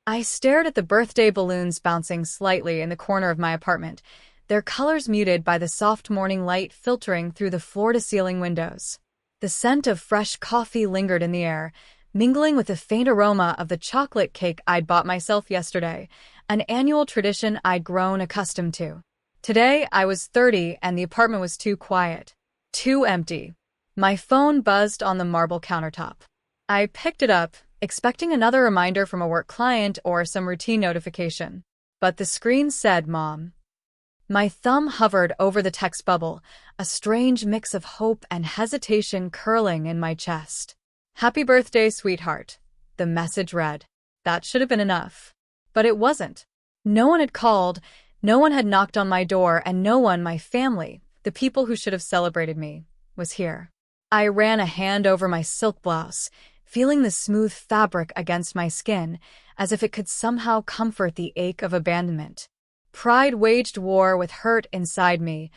I stared at the birthday balloons bouncing slightly in the corner of my apartment, their colors muted by the soft morning light filtering through the floor-to-ceiling windows. The scent of fresh coffee lingered in the air, mingling with the faint aroma of the chocolate cake I'd bought myself yesterday, an annual tradition I'd grown accustomed to. Today, I was 30 and the apartment was too quiet, too empty. My phone buzzed on the marble countertop. I picked it up, expecting another reminder from a work client or some routine notification. But the screen said, "Mom." My thumb hovered over the text bubble, a strange mix of hope and hesitation curling in my chest. "Happy birthday, sweetheart," the message read. That should have been enough. But it wasn't. No one had called, no one had knocked on my door, and no one, my family, the people who should have celebrated me, was here. I ran a hand over my silk blouse, feeling the smooth fabric against my skin, as if it could somehow comfort the ache of abandonment. Pride waged war with hurt inside me.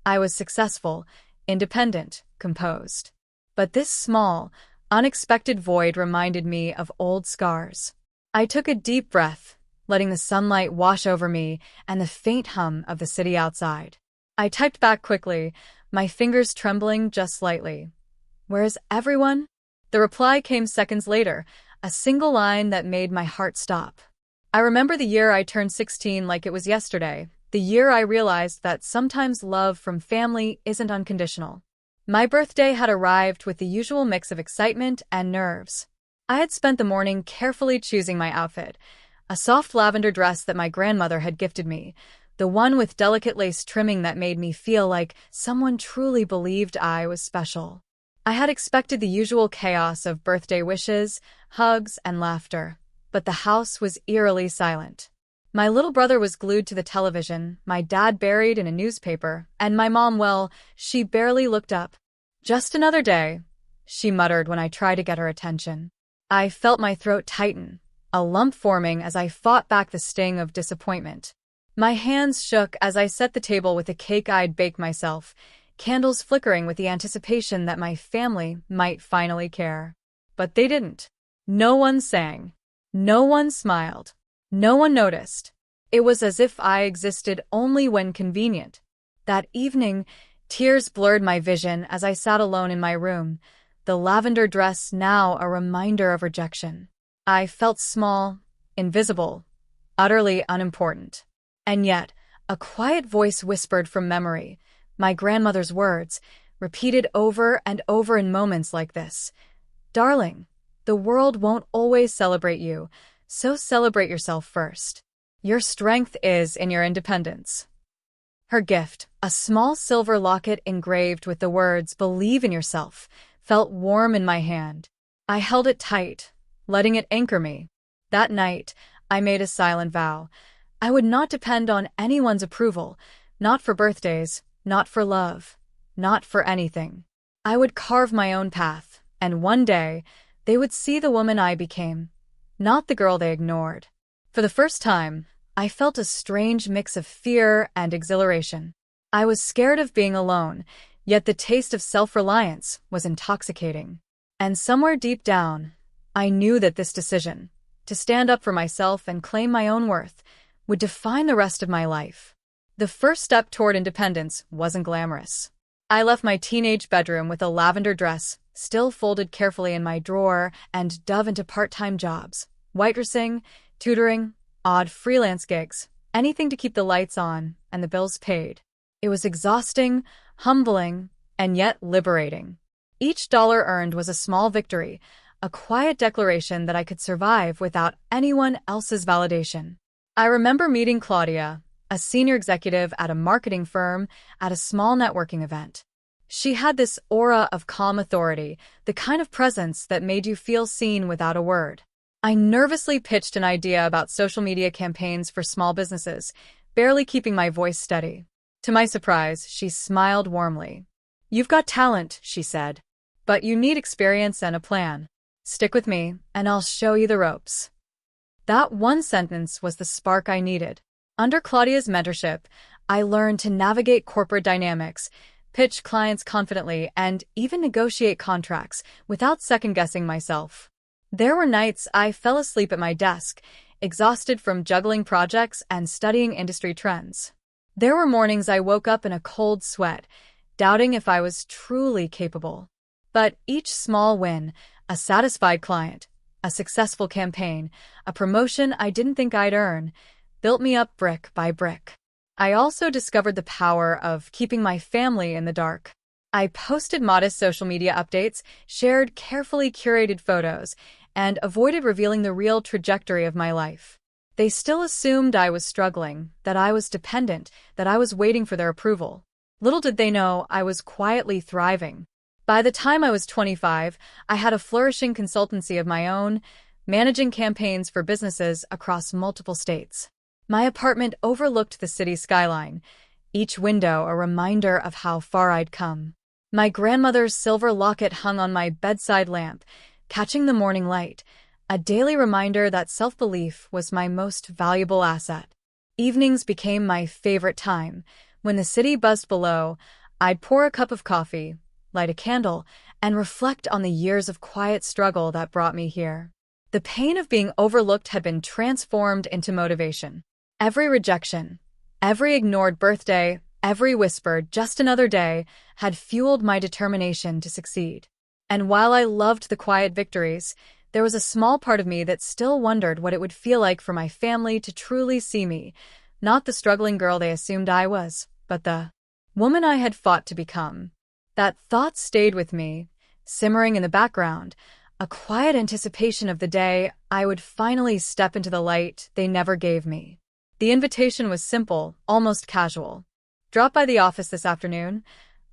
I was successful, independent, composed. But this small, unexpected void reminded me of old scars. I took a deep breath, letting the sunlight wash over me and the faint hum of the city outside. I typed back quickly, my fingers trembling just slightly. "Where's everyone?" The reply came seconds later, a single line that made my heart stop. I remember the year I turned 16 like it was yesterday, the year I realized that sometimes love from family isn't unconditional. My birthday had arrived with the usual mix of excitement and nerves. I had spent the morning carefully choosing my outfit, a soft lavender dress that my grandmother had gifted me, the one with delicate lace trimming that made me feel like someone truly believed I was special. I had expected the usual chaos of birthday wishes, hugs, and laughter. But the house was eerily silent. My little brother was glued to the television, my dad buried in a newspaper, and my mom, well, she barely looked up. "Just another day," she muttered when I tried to get her attention. I felt my throat tighten, a lump forming as I fought back the sting of disappointment. My hands shook as I set the table with the cake I'd baked myself, candles flickering with the anticipation that my family might finally care. But they didn't. No one sang. No one smiled. No one noticed. It was as if I existed only when convenient. That evening, tears blurred my vision as I sat alone in my room, the lavender dress now a reminder of rejection. I felt small, invisible, utterly unimportant. And yet, a quiet voice whispered from memory, my grandmother's words, repeated over and over in moments like this. "Darling, the world won't always celebrate you, so celebrate yourself first. Your strength is in your independence." Her gift, a small silver locket engraved with the words "Believe in yourself," felt warm in my hand. I held it tight, letting it anchor me. That night, I made a silent vow. I would not depend on anyone's approval, not for birthdays, not for love, not for anything. I would carve my own path, and one day, they would see the woman I became, not the girl they ignored. For the first time, I felt a strange mix of fear and exhilaration. I was scared of being alone, yet the taste of self-reliance was intoxicating. And somewhere deep down, I knew that this decision, to stand up for myself and claim my own worth, would define the rest of my life. The first step toward independence wasn't glamorous. I left my teenage bedroom with a lavender dress, still folded carefully in my drawer, and dove into part-time jobs, waitressing, tutoring, odd freelance gigs, anything to keep the lights on and the bills paid. It was exhausting, humbling, and yet liberating. Each dollar earned was a small victory, a quiet declaration that I could survive without anyone else's validation. I remember meeting Claudia, a senior executive at a marketing firm, at a small networking event. She had this aura of calm authority, the kind of presence that made you feel seen without a word. I nervously pitched an idea about social media campaigns for small businesses, barely keeping my voice steady. To my surprise, she smiled warmly. "You've got talent," she said, "but you need experience and a plan. Stick with me, and I'll show you the ropes." That one sentence was the spark I needed. Under Claudia's mentorship, I learned to navigate corporate dynamics, pitch clients confidently, and even negotiate contracts without second-guessing myself. There were nights I fell asleep at my desk, exhausted from juggling projects and studying industry trends. There were mornings I woke up in a cold sweat, doubting if I was truly capable. But each small win, a satisfied client, a successful campaign, a promotion I didn't think I'd earn, built me up brick by brick. I also discovered the power of keeping my family in the dark. I posted modest social media updates, shared carefully curated photos, and avoided revealing the real trajectory of my life. They still assumed I was struggling, that I was dependent, that I was waiting for their approval. Little did they know I was quietly thriving. By the time I was 25, I had a flourishing consultancy of my own, managing campaigns for businesses across multiple states. My apartment overlooked the city skyline, each window a reminder of how far I'd come. My grandmother's silver locket hung on my bedside lamp, catching the morning light, a daily reminder that self-belief was my most valuable asset. Evenings became my favorite time. When the city buzzed below, I'd pour a cup of coffee, light a candle, and reflect on the years of quiet struggle that brought me here. The pain of being overlooked had been transformed into motivation. Every rejection, every ignored birthday, every whispered "just another day" had fueled my determination to succeed. And while I loved the quiet victories, there was a small part of me that still wondered what it would feel like for my family to truly see me, not the struggling girl they assumed I was, but the woman I had fought to become. That thought stayed with me, simmering in the background, a quiet anticipation of the day I would finally step into the light they never gave me. The invitation was simple, almost casual. "Drop by the office this afternoon."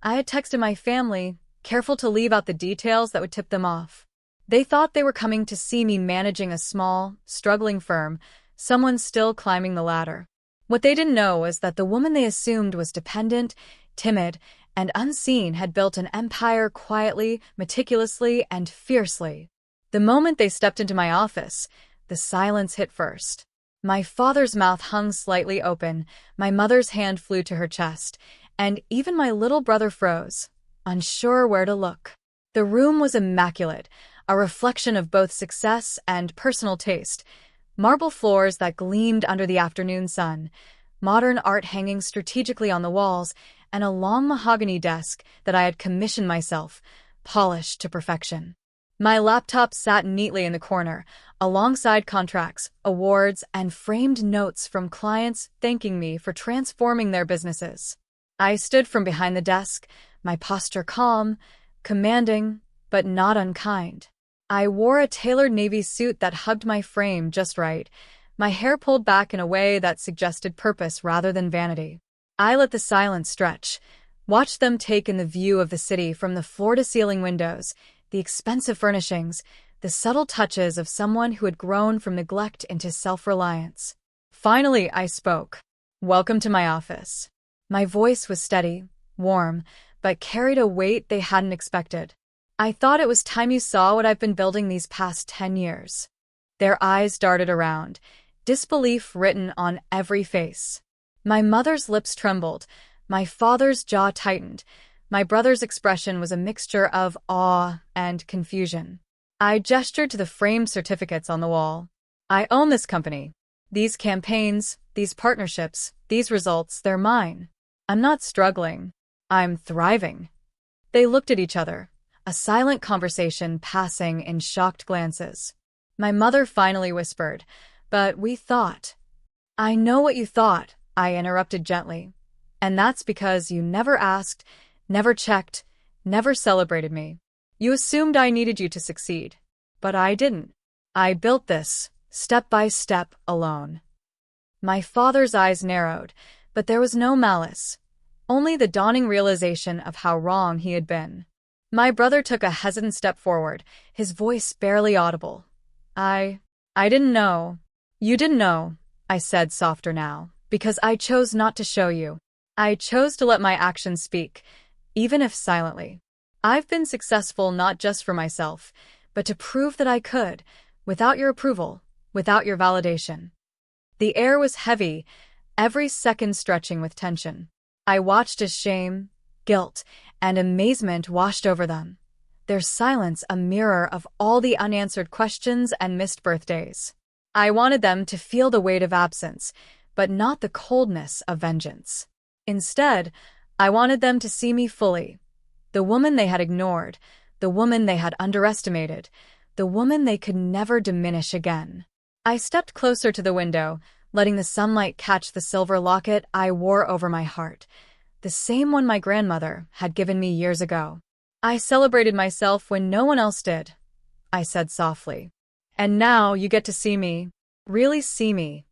I had texted my family, careful to leave out the details that would tip them off. They thought they were coming to see me managing a small, struggling firm, someone still climbing the ladder. What they didn't know was that the woman they assumed was dependent, timid, and unseen had built an empire quietly, meticulously, and fiercely. The moment they stepped into my office, the silence hit first. My father's mouth hung slightly open, my mother's hand flew to her chest, and even my little brother froze, unsure where to look. The room was immaculate, a reflection of both success and personal taste. Marble floors that gleamed under the afternoon sun, modern art hanging strategically on the walls, and a long mahogany desk that I had commissioned myself, polished to perfection. My laptop sat neatly in the corner, alongside contracts, awards, and framed notes from clients thanking me for transforming their businesses. I stood from behind the desk, my posture calm, commanding, but not unkind. I wore a tailored navy suit that hugged my frame just right, my hair pulled back in a way that suggested purpose rather than vanity. I let the silence stretch, watched them take in the view of the city from the floor-to-ceiling windows, the expensive furnishings, the subtle touches of someone who had grown from neglect into self-reliance. Finally, I spoke. "Welcome to my office." My voice was steady, warm, but carried a weight they hadn't expected. "I thought it was time you saw what I've been building these past 10 years. Their eyes darted around, disbelief written on every face. My mother's lips trembled, my father's jaw tightened, my brother's expression was a mixture of awe and confusion. I gestured to the framed certificates on the wall. "I own this company. These campaigns, these partnerships, these results, they're mine. I'm not struggling. I'm thriving." They looked at each other, a silent conversation passing in shocked glances. My mother finally whispered, "But we thought." "I know what you thought," I interrupted gently. "And that's because you never asked, never checked, never celebrated me. You assumed I needed you to succeed. But I didn't. I built this, step by step, alone." My father's eyes narrowed, but there was no malice, only the dawning realization of how wrong he had been. My brother took a hesitant step forward, his voice barely audible. I didn't know." "You didn't know," I said softer now, "because I chose not to show you. I chose to let my actions speak, even if silently. I've been successful not just for myself, but to prove that I could, without your approval, without your validation." The air was heavy, every second stretching with tension. I watched as shame, guilt, and amazement washed over them, their silence a mirror of all the unanswered questions and missed birthdays. I wanted them to feel the weight of absence, but not the coldness of vengeance. Instead, I wanted them to see me fully, the woman they had ignored, the woman they had underestimated, the woman they could never diminish again. I stepped closer to the window, letting the sunlight catch the silver locket I wore over my heart, the same one my grandmother had given me years ago. I celebrated myself when no one else did, I said softly. And now you get to see me, really see me.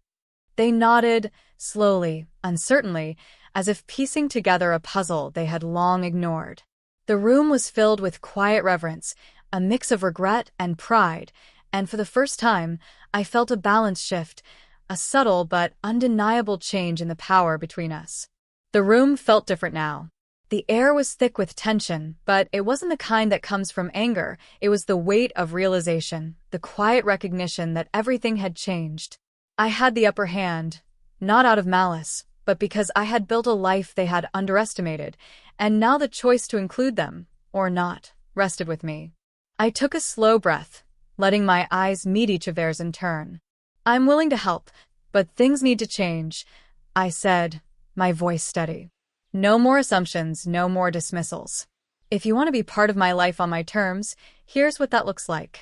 They nodded, slowly, uncertainly, as if piecing together a puzzle they had long ignored. The room was filled with quiet reverence, a mix of regret and pride, and for the first time, I felt a balance shift, a subtle but undeniable change in the power between us. The room felt different now. The air was thick with tension, but it wasn't the kind that comes from anger. It was the weight of realization, the quiet recognition that everything had changed. I had the upper hand, not out of malice, but because I had built a life they had underestimated, and now the choice to include them, or not, rested with me. I took a slow breath, letting my eyes meet each of theirs in turn. I'm willing to help, but things need to change, I said, my voice steady. No more assumptions, no more dismissals. If you want to be part of my life on my terms, here's what that looks like.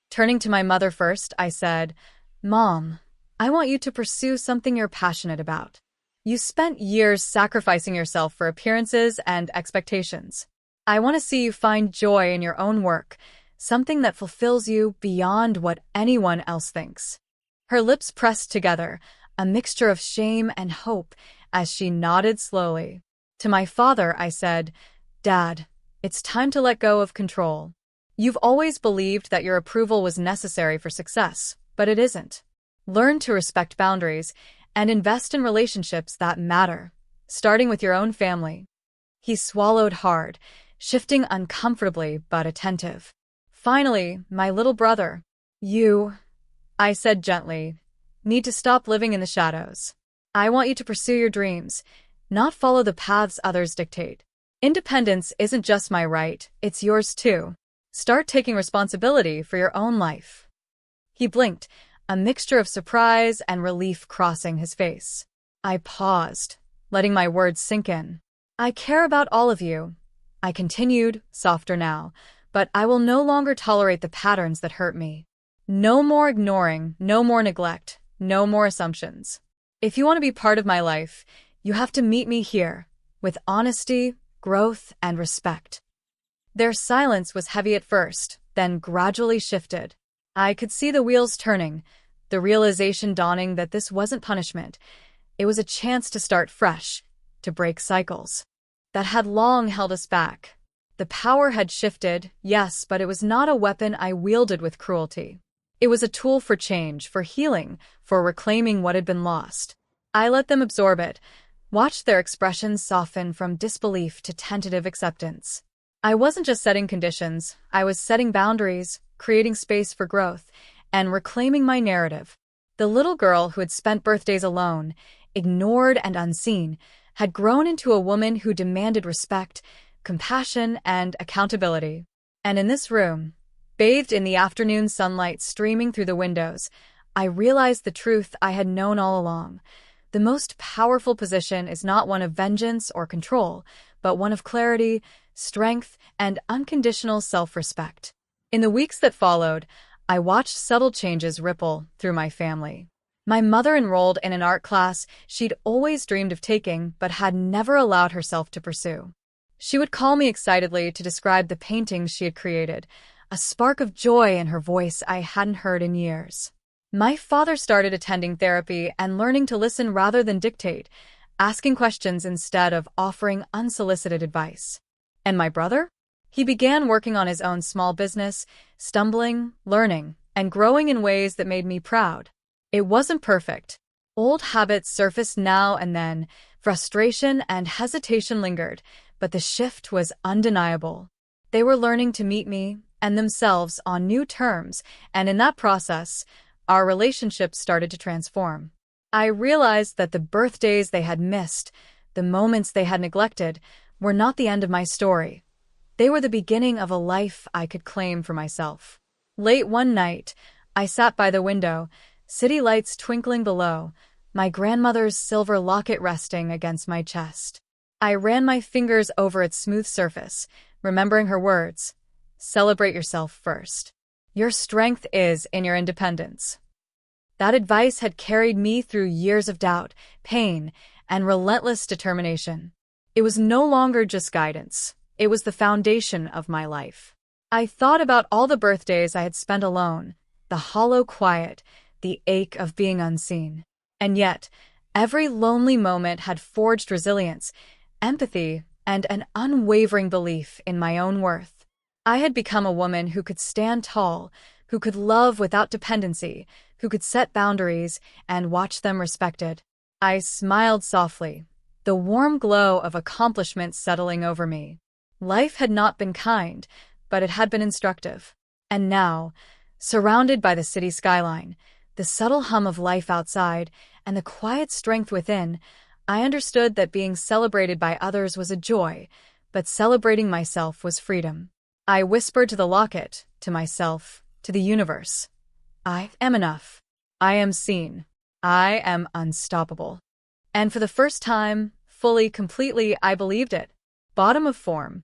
Turning to my mother first, I said, Mom, I want you to pursue something you're passionate about. You spent years sacrificing yourself for appearances and expectations. I want to see you find joy in your own work, something that fulfills you beyond what anyone else thinks. Her lips pressed together, a mixture of shame and hope, as she nodded slowly. To my father, I said, Dad, it's time to let go of control. You've always believed that your approval was necessary for success, but it isn't. Learn to respect boundaries and invest in relationships that matter, starting with your own family. He swallowed hard, shifting uncomfortably but attentive. Finally, my little brother. You, I said gently, need to stop living in the shadows. I want you to pursue your dreams, not follow the paths others dictate. Independence isn't just my right, it's yours too. Start taking responsibility for your own life. He blinked, a mixture of surprise and relief crossing his face. I paused, letting my words sink in. I care about all of you, I continued, softer now, but I will no longer tolerate the patterns that hurt me. No more ignoring, no more neglect, no more assumptions. If you want to be part of my life, you have to meet me here, with honesty, growth, and respect. Their silence was heavy at first, then gradually shifted. I could see the wheels turning, the realization dawning that this wasn't punishment. It was a chance to start fresh, to break cycles that had long held us back. The power had shifted, yes, but it was not a weapon I wielded with cruelty. It was a tool for change, for healing, for reclaiming what had been lost. I let them absorb it, watched their expressions soften from disbelief to tentative acceptance. I wasn't just setting conditions, I was setting boundaries, creating space for growth, and reclaiming my narrative. The little girl who had spent birthdays alone, ignored and unseen, had grown into a woman who demanded respect, compassion, and accountability. And in this room, bathed in the afternoon sunlight streaming through the windows, I realized the truth I had known all along. The most powerful position is not one of vengeance or control, but one of clarity, strength, and unconditional self-respect. In the weeks that followed, I watched subtle changes ripple through my family. My mother enrolled in an art class she'd always dreamed of taking but had never allowed herself to pursue. She would call me excitedly to describe the paintings she had created, a spark of joy in her voice I hadn't heard in years. My father started attending therapy and learning to listen rather than dictate, asking questions instead of offering unsolicited advice. And my brother? He began working on his own small business, stumbling, learning, and growing in ways that made me proud. It wasn't perfect. Old habits surfaced now and then, frustration and hesitation lingered, but the shift was undeniable. They were learning to meet me and themselves on new terms, and in that process, our relationship started to transform. I realized that the birthdays they had missed, the moments they had neglected, were not the end of my story. They were the beginning of a life I could claim for myself. Late one night, I sat by the window, city lights twinkling below, my grandmother's silver locket resting against my chest. I ran my fingers over its smooth surface, remembering her words, "Celebrate yourself first. Your strength is in your independence." That advice had carried me through years of doubt, pain, and relentless determination. It was no longer just guidance. It was the foundation of my life. I thought about all the birthdays I had spent alone, the hollow quiet, the ache of being unseen. And yet, every lonely moment had forged resilience, empathy, and an unwavering belief in my own worth. I had become a woman who could stand tall, who could love without dependency, who could set boundaries and watch them respected. I smiled softly, the warm glow of accomplishment settling over me. Life had not been kind, but it had been instructive. And now, surrounded by the city skyline, the subtle hum of life outside, and the quiet strength within, I understood that being celebrated by others was a joy, but celebrating myself was freedom. I whispered to the locket, to myself, to the universe. I am enough. I am seen. I am unstoppable. And for the first time, fully, completely, I believed it. Bottom of form.